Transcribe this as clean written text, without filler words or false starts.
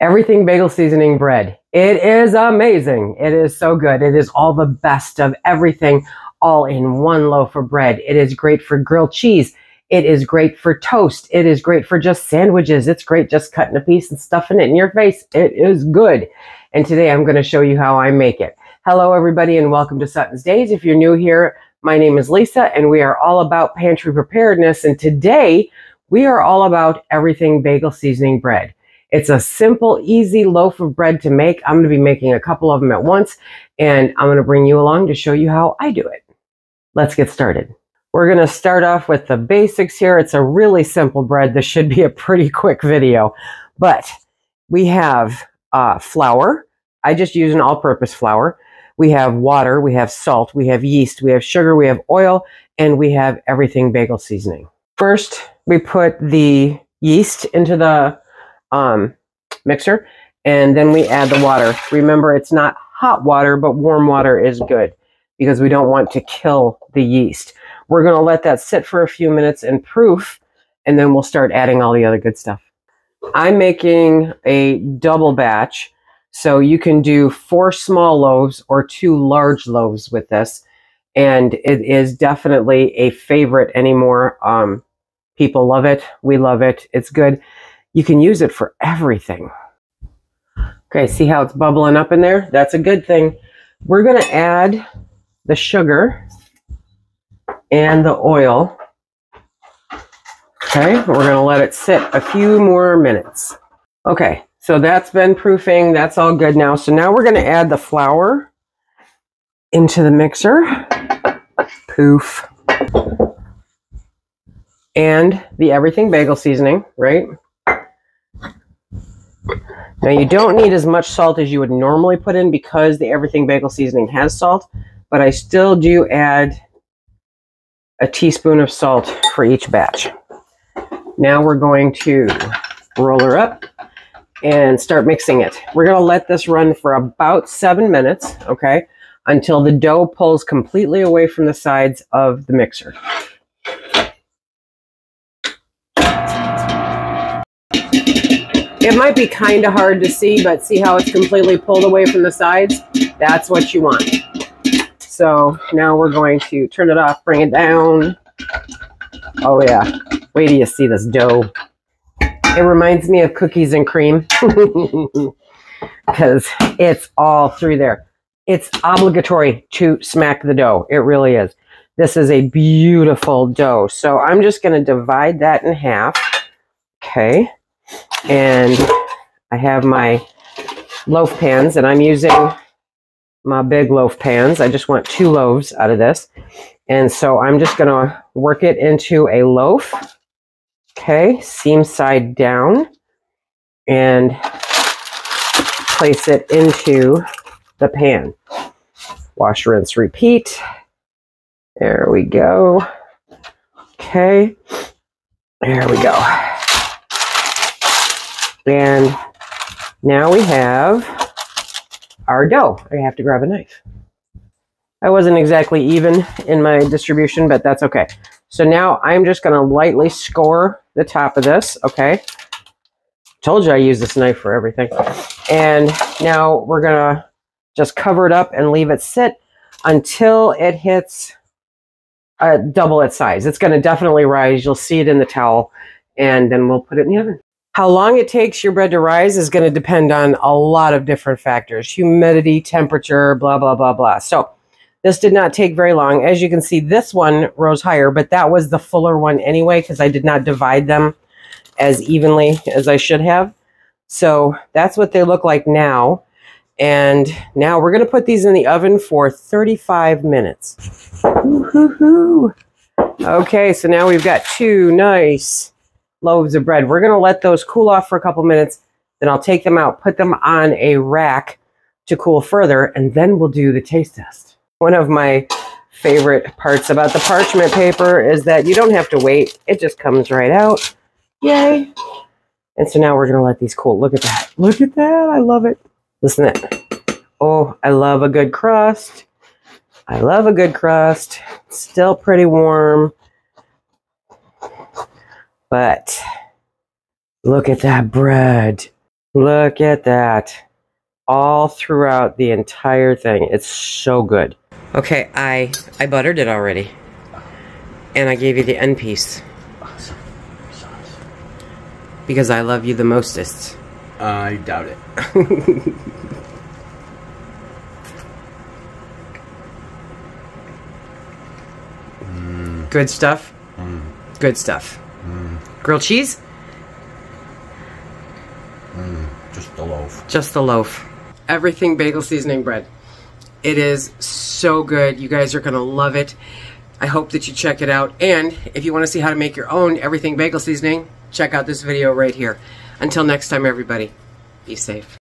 Everything Bagel Seasoning Bread. It is amazing. It is so good. It is all the best of everything all in one loaf of bread. It is great for grilled cheese. It is great for toast. It is great for just sandwiches. It's great just cutting a piece and stuffing it in your face. It is good. And today I'm going to show you how I make it. Hello everybody and welcome to SuttonsDaze. If you're new here, my name is Lisa and we are all about pantry preparedness. And today we are all about Everything Bagel Seasoning Bread. It's a simple, easy loaf of bread to make. I'm going to be making a couple of them at once, and I'm going to bring you along to show you how I do it. Let's get started. We're going to start off with the basics here. It's a really simple bread. This should be a pretty quick video, but we have flour. I just use an all-purpose flour. We have water, we have salt, we have yeast, we have sugar, we have oil, and we have Everything Bagel Seasoning. First, we put the yeast into the mixer, and then we add the water. Remember, it's not hot water, but warm water is good because we don't want to kill the yeast. We're going to let that sit for a few minutes and proof, and then we'll start adding all the other good stuff. I'm making a double batch, so you can do 4 small loaves or 2 large loaves with this, and it is definitely a favorite anymore. People love it. We love it. It's good. You can use it for everything. Okay, see how it's bubbling up in there? That's a good thing. We're going to add the sugar and the oil. Okay, we're going to let it sit a few more minutes. Okay, so that's been proofing. That's all good now. So now we're going to add the flour into the mixer. Poof. And the Everything Bagel Seasoning, right? Now you don't need as much salt as you would normally put in because the Everything Bagel Seasoning has salt, but I still do add a teaspoon of salt for each batch. Now we're going to roll her up and start mixing it. We're going to let this run for about 7 minutes, okay, until the dough pulls completely away from the sides of the mixer. It might be kind of hard to see, but see how it's completely pulled away from the sides? That's what you want. So now we're going to turn it off, bring it down. Oh yeah, wait till you see this dough. It reminds me of cookies and cream because it's all through there. It's obligatory to smack the dough. It really is. This is a beautiful dough. So I'm just going to divide that in half. Okay. And I have my loaf pans, and I'm using my big loaf pans. I just want 2 loaves out of this. And so I'm just going to work it into a loaf. Okay, seam side down, and place it into the pan. Wash, rinse, repeat. There we go. Okay, there we go. And now we have our dough. I have to grab a knife. I wasn't exactly even in my distribution, but that's okay. So now I'm just going to lightly score the top of this, okay? Told you I use this knife for everything. And now we're going to just cover it up and leave it sit until it hits double its size. It's going to definitely rise. You'll see it in the towel, and then we'll put it in the oven. How long it takes your bread to rise is going to depend on a lot of different factors. Humidity, temperature, blah, blah, blah, blah. So this did not take very long. As you can see, this one rose higher, but that was the fuller one anyway because I did not divide them as evenly as I should have. So that's what they look like now. And now we're going to put these in the oven for 35 minutes. Woo-hoo-hoo. Okay, so now we've got 2 nice loaves of bread. We're going to let those cool off for a couple minutes. Then I'll take them out, put them on a rack to cool further, and then we'll do the taste test. One of my favorite parts about the parchment paper is that you don't have to wait. It just comes right out. Yay. And so now we're going to let these cool. Look at that. Look at that. I love it. Listen to that. Oh, I love a good crust. I love a good crust. It's still pretty warm. But look at that bread. Look at that. All throughout the entire thing. It's so good. Okay, I buttered it already. And I gave you the end piece. Awesome. Because I love you the mostest. I doubt it. Good stuff? Good stuff. Grilled cheese? Just the loaf. Just the loaf. Everything Bagel Seasoning Bread. It is so good. You guys are going to love it. I hope that you check it out. And if you want to see how to make your own Everything Bagel Seasoning, check out this video right here. Until next time, everybody, be safe.